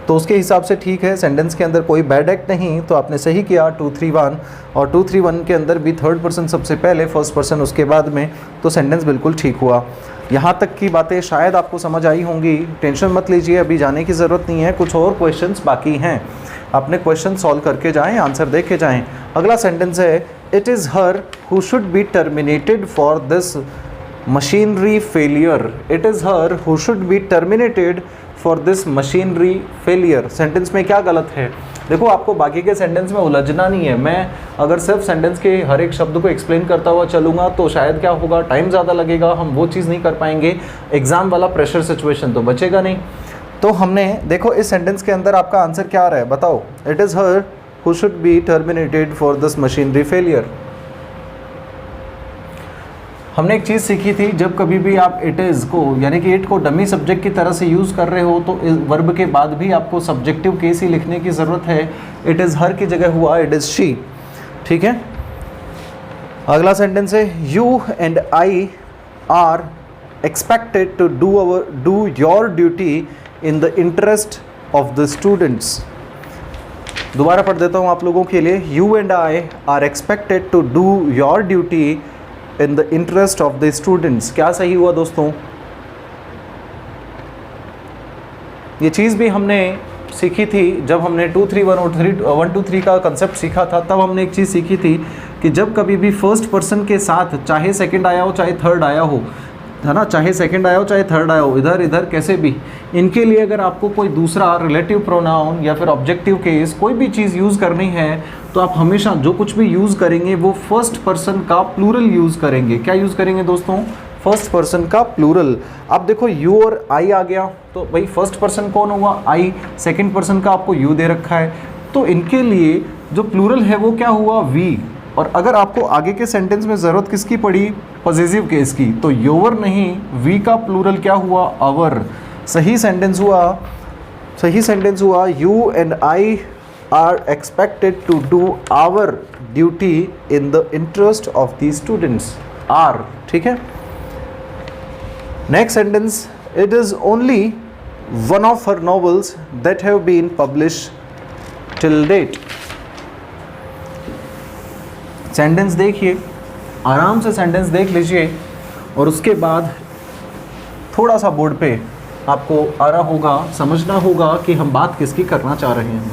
तो उसके हिसाब से ठीक है। सेंटेंस के अंदर कोई बैड एक्ट नहीं, तो आपने सही किया 2 3 1, और 2 3 1 के अंदर भी थर्ड पर्सन सबसे पहले, फर्स्ट पर्सन उसके बाद में, तो सेंटेंस बिल्कुल ठीक हुआ। यहाँ तक की बातें शायद आपको समझ आई होंगी, टेंशन मत लीजिए, अभी जाने की ज़रूरत नहीं है, कुछ और क्वेश्चंस बाकी हैं। अपने क्वेश्चन सॉल्व करके जाएं, आंसर देख के जाएं। अगला सेंटेंस है it is her who should be terminated for this machinery failure. It is her who should be terminated for this machinery failure. Sentence में क्या गलत है? देखो आपको बाकी के सेंटेंस में उलझना नहीं है। मैं अगर सिर्फ सेंटेंस के हर एक शब्द को एक्सप्लेन करता हुआ चलूँगा तो शायद क्या होगा, टाइम ज़्यादा लगेगा, हम वो चीज़ नहीं कर पाएंगे, एग्ज़ाम वाला प्रेशर सिचुएशन तो बचेगा नहीं। तो हमने देखो इस सेंटेंस के अंदर आपका आंसर क्या आ रहा है बताओ? It is her who should be terminated for this machinery failure. हमने एक चीज़ सीखी थी, जब कभी भी आप इट इज़ को यानी कि इट को डमी सब्जेक्ट की तरह से यूज़ कर रहे हो तो वर्ब के बाद भी आपको सब्जेक्टिव केस ही लिखने की ज़रूरत है। इट इज़ हर की जगह हुआ इट इज़ शी, ठीक है। अगला सेंटेंस है you and I are expected to do your duty in the interest of the students. दोबारा पढ़ देता हूँ आप लोगों के लिए। You and I are expected to do your duty in the interest of the students. क्या सही हुआ दोस्तों? ये चीज़ भी हमने सीखी थी जब हमने 2 3 1 और 1 2 3 का कंसेप्ट सीखा था। तब हमने एक चीज़ सीखी थी कि जब कभी भी फर्स्ट पर्सन के साथ चाहे सेकंड आया हो चाहे थर्ड आया हो, है ना, चाहे सेकंड आया हो चाहे थर्ड आया हो, इधर इधर कैसे भी, इनके लिए अगर आपको कोई दूसरा रिलेटिव प्रोनाउन या फिर ऑब्जेक्टिव केस कोई भी चीज़ यूज़ करनी है तो आप हमेशा जो कुछ भी यूज़ करेंगे वो फर्स्ट पर्सन का प्लूरल यूज़ करेंगे। क्या यूज़ करेंगे दोस्तों? फर्स्ट पर्सन का प्लूरल। अब देखो यू और आई आ गया तो भाई फर्स्ट पर्सन कौन हुआ? आई। सेकेंड पर्सन का आपको यू दे रखा है, तो इनके लिए जो प्लूरल है वो क्या हुआ? वी। और अगर आपको आगे के सेंटेंस में ज़रूरत किसकी पड़ी, पॉजिटिव केस की, तो योर नहीं, वी का प्लूरल क्या हुआ, आवर। सही सेंटेंस हुआ you and I are expected to do our duty in the interest of the students, are. ठीक है, next sentence, it is only one of her novels that have been published till date. Sentence देखिए, आराम से sentence देख लीजिए और उसके बाद थोड़ा सा बोर्ड पे आपको आ रहा होगा, समझना होगा कि हम बात किसकी करना चाह रहे हैं।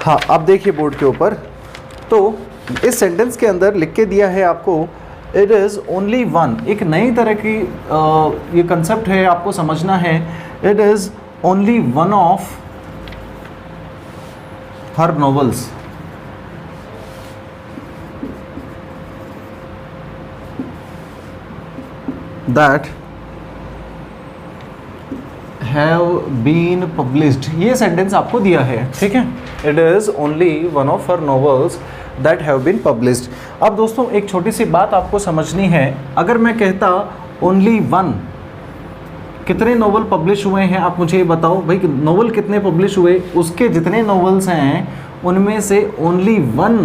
हाँ, अब देखिए बोर्ड के ऊपर, तो इस सेंटेंस के अंदर लिख के दिया है आपको, इट इज़ ओनली वन। एक नई तरह की ये कंसेप्ट है, आपको समझना है। It is only one of her novels that have been published. ये सेंटेंस आपको दिया है, ठीक है। It is only one of her novels that have been published. अब दोस्तों एक छोटी सी बात आपको समझनी है, अगर मैं कहता ओनली वन, कितने नॉवल पब्लिश हुए हैं आप मुझे ये बताओ भाई, नॉवल कितने पब्लिश हुए, उसके जितने नॉवेल्स हैं उनमें से ओनली वन,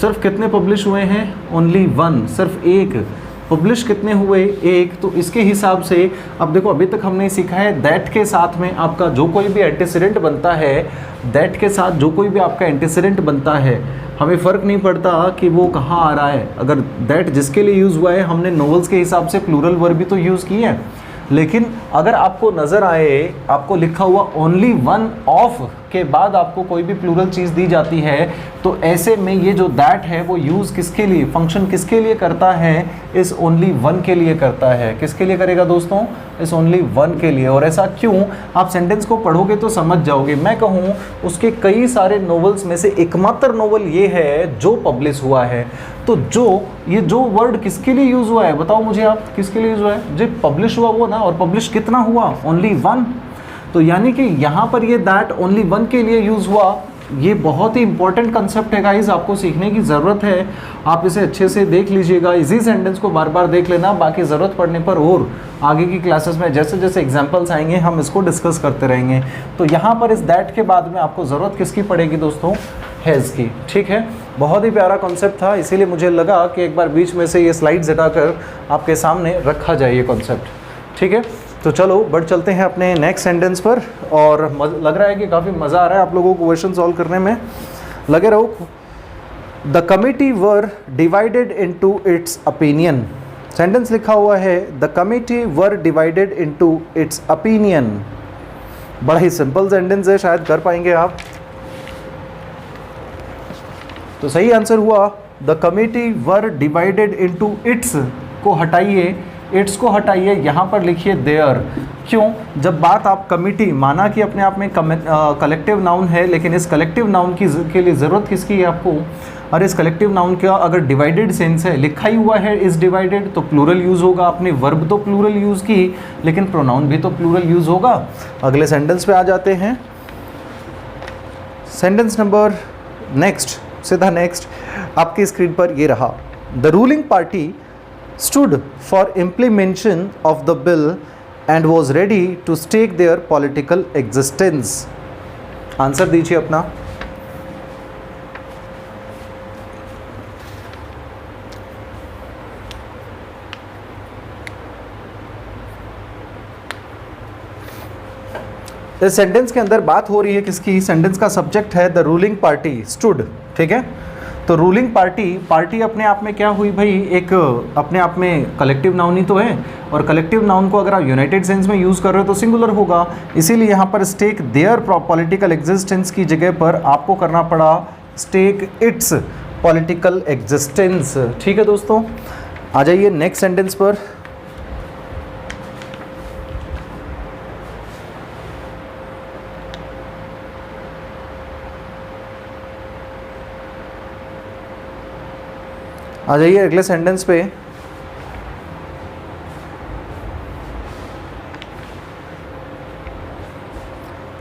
सिर्फ कितने पब्लिश हुए हैं, ओनली वन, सिर्फ एक। पब्लिश कितने हुए, एक। तो इसके हिसाब से अब देखो, अभी तक हमने सीखा है दैट के साथ में आपका जो कोई भी एंटीसीडेंट बनता है, दैट के साथ जो कोई भी आपका एंटीसीडेंट बनता है, हमें फ़र्क नहीं पड़ता कि वो कहाँ आ रहा है। अगर दैट जिसके लिए यूज़ हुआ है, हमने नॉवेल्स के हिसाब से प्लूरल वर्ब भी तो यूज़ किए हैं। लेकिन अगर आपको नज़र आए, आपको लिखा हुआ ओनली वन ऑफ के बाद आपको कोई भी प्लूरल चीज़ दी जाती है, तो ऐसे में ये जो दैट है वो यूज़ किसके लिए, फंक्शन किसके लिए करता है, इस ओनली वन के लिए करता है। किसके लिए करेगा दोस्तों, इस ओनली वन के लिए। और ऐसा क्यों, आप सेंटेंस को पढ़ोगे तो समझ जाओगे। मैं कहूँ उसके कई सारे नॉवेल्स में से एकमात्र नॉवल ये है जो पब्लिश हुआ है। तो ये जो वर्ड किसके लिए यूज़ हुआ है, बताओ मुझे आप, किसके लिए यूज़ हुआ है, जो पब्लिश हुआ वो ना, और पब्लिश कितना हुआ, ओनली वन। तो यानी कि यहाँ पर ये दैट ओनली वन के लिए यूज़ हुआ। ये बहुत ही इंपॉर्टेंट कंसेप्ट है गाइस, आपको सीखने की ज़रूरत है। आप इसे अच्छे से देख लीजिएगा, इसी सेंटेंस को बार बार देख लेना, बाकी ज़रूरत पड़ने पर और आगे की क्लासेस में जैसे जैसे एग्जांपल्स आएंगे हम इसको डिस्कस करते रहेंगे। तो यहाँ पर इस दैट के बाद में आपको ज़रूरत किसकी पड़ेगी दोस्तों, हैज़ की। ठीक है, बहुत ही प्यारा कॉन्सेप्ट था, इसीलिए मुझे लगा कि एक बार बीच में से ये स्लाइड्स हटाकर आपके सामने रखा जाए ये कॉन्सेप्ट। ठीक है, तो चलो बढ़ चलते हैं अपने नेक्स्ट सेंटेंस पर। और लग रहा है कि काफ़ी मज़ा आ रहा है आप लोगों को क्वेश्चन सॉल्व करने में, लगे रहो। The committee were divided into its opinion. Sentence लिखा हुआ है the committee were divided into its opinion. बड़ा ही सिंपल सेंटेंस है, शायद कर पाएंगे आप। तो सही आंसर हुआ the committee were divided into its को हटाइए, इट्स को हटाइए, यहाँ पर लिखिए देयर। क्यों, जब बात आप कमिटी, माना कि अपने आप में कलेक्टिव नाउन है, लेकिन इस कलेक्टिव नाउन के लिए ज़रूरत किसकी है आपको, और इस कलेक्टिव नाउन का अगर डिवाइडेड सेंस है, लिखा ही हुआ है इज डिवाइडेड, तो प्लूरल यूज़ होगा। आपने वर्ब तो प्लूरल यूज़ की, लेकिन प्रोनाउन भी तो प्लूरल यूज़ होगा। अगले सेंटेंस पे आ जाते हैं। सेंटेंस नंबर नेक्स्ट, सीधा नेक्स्ट आपकी स्क्रीन पर ये रहा। The ruling party stood for implementation of the bill and was ready to stake their political existence. Answer दीजिए अपना। इस सेंटेंस के अंदर बात हो रही है किसकी, सेंटेंस का सब्जेक्ट है द रूलिंग पार्टी, स्टूड। ठीक है, तो रूलिंग पार्टी अपने आप में क्या हुई भाई, एक अपने आप में कलेक्टिव नाउन ही तो है, और कलेक्टिव नाउन को अगर आप यूनाइटेड सेंस में यूज़ कर रहे हो तो सिंगुलर होगा। इसीलिए यहाँ पर स्टेक देयर पॉलिटिकल एग्जिस्टेंस की जगह पर आपको करना पड़ा स्टेक इट्स पॉलिटिकल एग्जिस्टेंस। ठीक है दोस्तों, आ जाइए नेक्स्ट सेंटेंस पर। आ जाइए अगले सेंटेंस पे।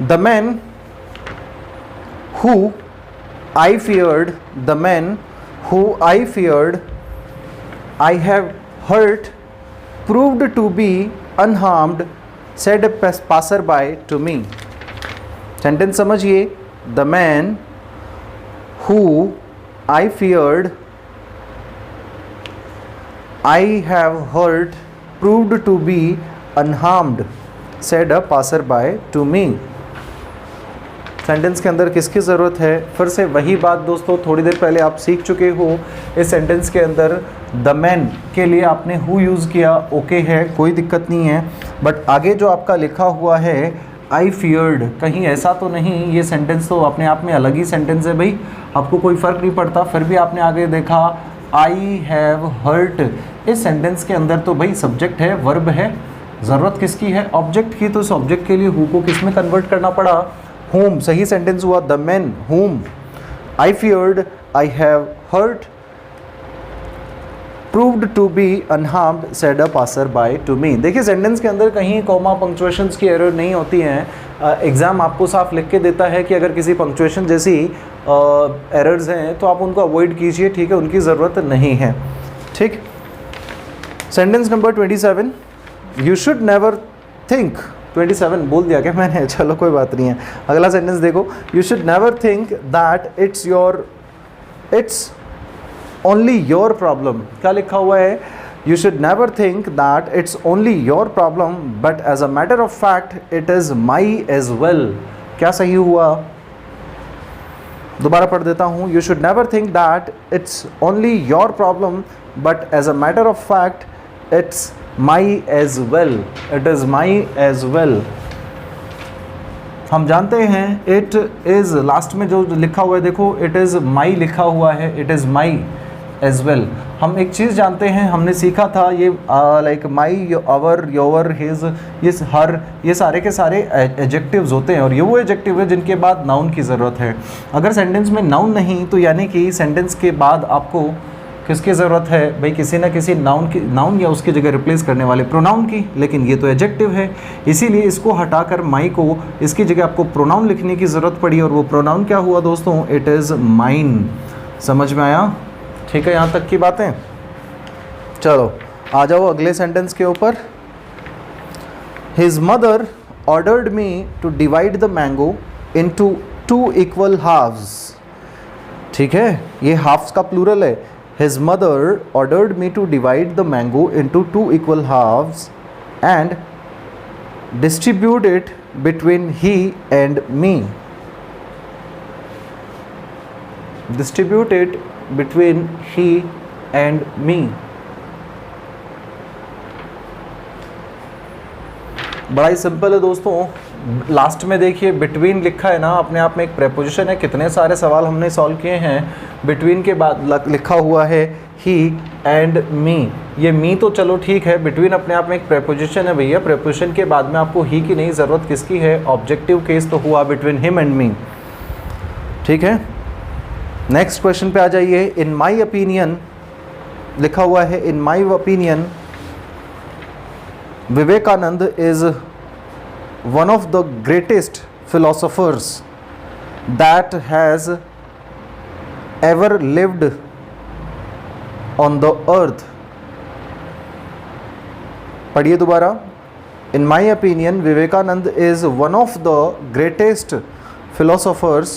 The man who I feared, the man who I feared I have hurt proved to be unharmed said a passerby to me. Sentence समझिए, the man who I feared I have hurt proved to be unharmed said a passerby to me. Sentence के अंदर किसकी ज़रूरत है? फिर से वही बात दोस्तों, थोड़ी देर पहले आप सीख चुके हो। इस सेंटेंस के अंदर द मैन के लिए आपने हु यूज़ किया, ओके है, कोई दिक्कत नहीं है। बट आगे जो आपका लिखा हुआ है आई फियर्ड, कहीं ऐसा तो नहीं, ये सेंटेंस तो अपने आप में अलग ही सेंटेंस है भाई, आपको कोई फ़र्क नहीं पड़ता। फिर भी आपने आगे देखा आई हैव हर्ट, इस सेंटेंस के अंदर तो भाई सब्जेक्ट है, वर्ब है, ज़रूरत किसकी है? ऑब्जेक्ट की। तो इस ऑब्जेक्ट के लिए हु को किस में कन्वर्ट करना पड़ा? whom। सही सेंटेंस हुआ, the man whom I feared I have hurt proved to be unharmed said a passer by to me। देखिए सेंटेंस के अंदर कहीं कॉमा पंक्चुएशंस की एरर नहीं होती हैं। एग्ज़ाम आपको साफ लिख के देता है कि अगर किसी पंक्चुएशन जैसी एरर्स हैं तो आप उनको अवॉइड कीजिए, ठीक है, उनकी ज़रूरत नहीं है। ठीक, sentence number 27, you should never think, 27 बोल दिया क्या मैंने? चलो कोई बात नहीं है। अगला सेंटेंस देखो, you should never think that it's only your problem. क्या लिखा हुआ है? You should never think that it's only your problem but as a matter of fact it is my as well. क्या सही हुआ? दोबारा पढ़ देता हूँ, you should never think that it's only your problem but as a matter of fact it's my as well, it is my as well. हम जानते हैं इट इज़, लास्ट में जो लिखा हुआ है देखो, इट इज़ माई लिखा हुआ है, it is my as well. हम एक चीज़ जानते हैं, हमने सीखा था ये like my, our, your, his, ये हर, ये सारे के सारे एडजेक्टिव्स होते हैं और ये वो एडजेक्टिव है जिनके बाद नाउन की ज़रूरत है। अगर सेंटेंस में नाउन नहीं तो यानी कि सेंटेंस के बाद आपको किसकी ज़रूरत है भाई? किसी ना किसी नाउन या उसकी जगह रिप्लेस करने वाले प्रोनाउन की। लेकिन ये तो एडजेक्टिव है, इसीलिए इसको हटाकर माई को, इसकी जगह आपको प्रोनाउन लिखने की ज़रूरत पड़ी और वो प्रोनाउन क्या हुआ दोस्तों? It is mine. समझ में आया? ठीक है, यहाँ तक की बातें। चलो आ जाओ अगले सेंटेंस के ऊपर। His mother ordered me to divide the mango into 2 equal halves. ठीक है, ये हाफ्स का प्लूरल है। His mother ordered me to divide the mango into 2 equal halves and distribute it between he and me. Distribute it between he and me. बड़ा ही simple है दोस्तों। Last में देखिए बिटवीन लिखा है ना, अपने आप में एक प्रेपोजिशन है। कितने सारे सवाल हमने सॉल्व किए हैं, बिटवीन के बाद लिखा हुआ है ही एंड मी। ये मी तो चलो ठीक है, बिटवीन अपने आप में एक प्रेपोजिशन है भैया। प्रेपोजिशन के बाद में आपको ही की नहीं ज़रूरत, किसकी है? ऑब्जेक्टिव केस तो हुआ बिटवीन हिम एंड मी। ठीक है, नेक्स्ट क्वेश्चन पे आ जाइए। इन माई ओपिनियन लिखा हुआ है, in my opinion Vivekananda is one of the greatest philosophers that has ever lived on the earth। पढ़िए दोबारा। In my opinion, Vivekanand is one of the greatest philosophers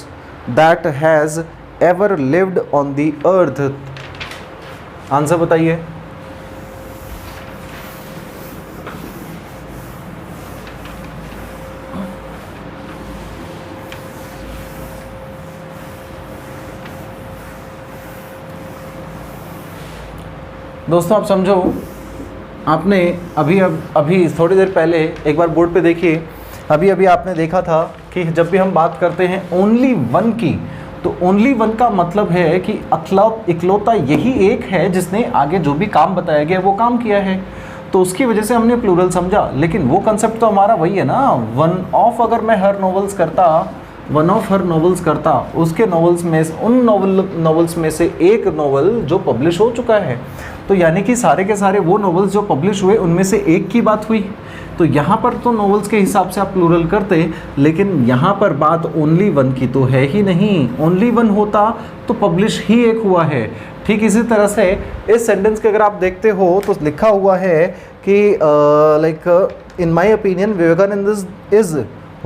that has ever lived on the earth। Answer बताइए। दोस्तों आप समझो, आपने अभी थोड़ी देर पहले एक बार बोर्ड पे देखिए, अभी आपने देखा था कि जब भी हम बात करते हैं ओनली वन की, तो ओनली वन का मतलब है कि इकलौता यही एक है जिसने आगे जो भी काम बताया गया वो काम किया है, तो उसकी वजह से हमने प्लूरल समझा। लेकिन वो कंसेप्ट तो हमारा वही है ना, वन ऑफ। अगर मैं हर नॉवेल्स करता, वन ऑफ हर नॉवेल्स करता, उसके नॉवेल्स में, उन नॉवेल्स में से एक नॉवेल जो पब्लिश हो चुका है, तो यानी कि सारे के सारे वो नॉवेल्स जो पब्लिश हुए उनमें से एक की बात हुई। तो यहाँ पर तो नॉवेल्स के हिसाब से आप प्लूरल करते, लेकिन यहाँ पर बात ओनली वन की तो है ही नहीं। ओनली वन होता तो पब्लिश ही एक हुआ है। ठीक इसी तरह से इस सेंटेंस के अगर आप देखते हो तो लिखा हुआ है कि like in my opinion Vivekananda is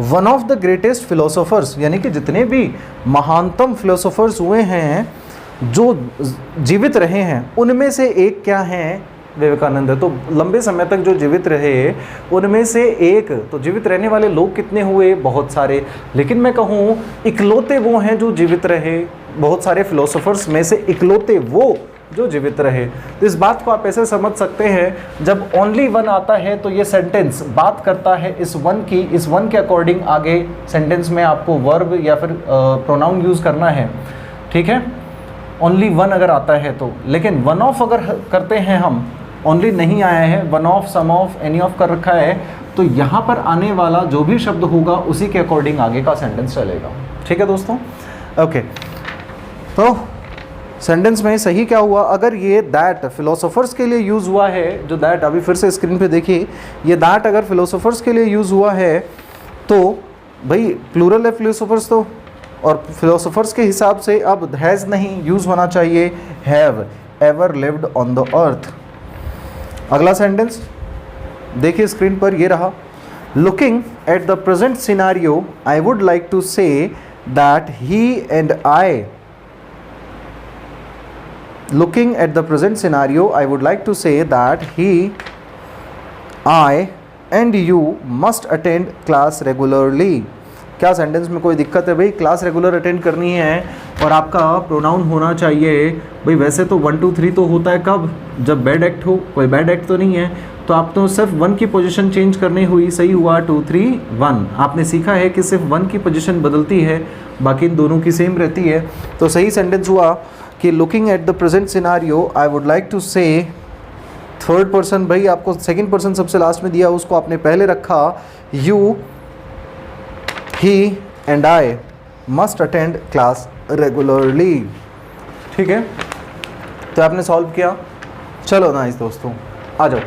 one of the greatest philosophers, यानी कि जितने भी महानतम फिलोसोफर्स हुए हैं जो जीवित रहे हैं उनमें से एक क्या हैं, विवेकानंद है। तो लंबे समय तक जो जीवित रहे उनमें से एक, तो जीवित रहने वाले लोग कितने हुए, बहुत सारे, लेकिन मैं कहूँ इकलौते वो हैं जो जीवित रहे, बहुत सारे फिलोसोफर्स में से इकलौते वो जो जीवित रहे। तो इस बात को आप ऐसे समझ सकते हैं, जब ओनली वन आता है तो ये सेंटेंस बात करता है इस वन की, इस वन के अकॉर्डिंग आगे सेंटेंस में आपको वर्ब या फिर प्रोनाउन यूज़ करना है। ठीक है, ओनली वन अगर आता है तो, लेकिन वन ऑफ अगर करते हैं हम, ओनली नहीं आया है, one of, some of, any of कर रखा है, तो यहाँ पर आने वाला जो भी शब्द होगा उसी के अकॉर्डिंग आगे का सेंटेंस चलेगा। ठीक है दोस्तों, ओके। तो सेंटेंस में सही क्या हुआ, अगर ये दैट फिलोसोफर्स के लिए यूज़ हुआ है, जो दैट अभी फिर से स्क्रीन पे देखिए, ये दैट अगर फिलोसोफर्स के लिए यूज़ हुआ है तो भाई प्लूरल है फिलोसोफर्स तो, और फिलोसोफर्स के हिसाब से अब हैज़ नहीं यूज़ होना चाहिए, have ever lived on the earth. अगला सेंटेंस देखिए स्क्रीन पर, ये रहा, looking at the present scenario I would like to say that he and I, looking at the present scenario I would like to say that he, I and you must attend class regularly। क्या sentence में कोई दिक्कत है भाई, class regular attend करनी है और आपका प्रोनाउन होना चाहिए भाई। वैसे तो 1 2 3 तो होता है कब, जब बैड एक्ट हो, कोई बैड एक्ट तो नहीं है, तो आप तो सिर्फ 1 की पोजीशन चेंज करनी हुई, सही हुआ 2 3 1। आपने सीखा है कि सिर्फ 1 की पोजीशन बदलती है, बाकी इन दोनों की सेम रहती है। तो सही सेंटेंस हुआ कि looking at the present scenario I would like to say, third person भाई आपको सेकंड पर्सन सबसे लास्ट में दिया, उसको आपने पहले रखा, you, he and I must attend class regularly. ठीक है, तो आपने सॉल्व किया। चलो नाइस दोस्तों, आ जाओ।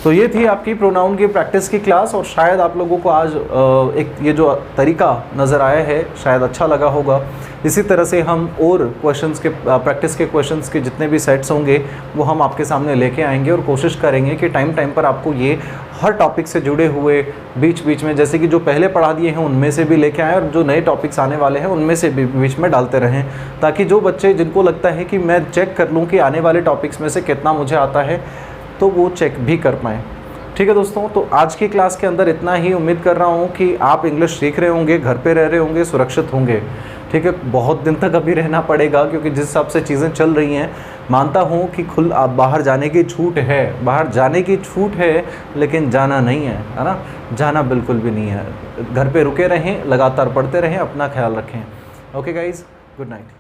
तो ये थी आपकी प्रोनाउन की प्रैक्टिस की क्लास, और शायद आप लोगों को आज एक ये जो तरीका नज़र आया है शायद अच्छा लगा होगा। इसी तरह से हम और क्वेश्चंस के प्रैक्टिस के क्वेश्चंस के जितने भी सेट्स होंगे वो हम आपके सामने लेके आएंगे, और कोशिश करेंगे कि टाइम टाइम पर आपको ये हर टॉपिक से जुड़े हुए बीच बीच में, जैसे कि जो पहले पढ़ा दिए हैं उनमें से भी लेके आएँ, और जो नए टॉपिक्स आने वाले हैं उनमें से भी बीच में डालते रहें, ताकि जो बच्चे जिनको लगता है कि मैं चेक कर लूँ कि आने वाले टॉपिक्स में से कितना मुझे आता है, तो वो चेक भी कर पाएँ। ठीक है दोस्तों, तो आज की क्लास के अंदर इतना ही। उम्मीद कर रहा हूँ कि आप इंग्लिश सीख रहे होंगे, घर पे रह रहे होंगे, सुरक्षित होंगे। ठीक है, बहुत दिन तक अभी रहना पड़ेगा, क्योंकि जिस हिसाब से चीज़ें चल रही हैं, मानता हूँ कि आप बाहर जाने की छूट है, बाहर जाने की छूट है, लेकिन जाना नहीं है ना, जाना बिल्कुल भी नहीं है। घर पे रुके रहें, लगातार पढ़ते रहें, अपना ख्याल रखें। Okay guys, good night.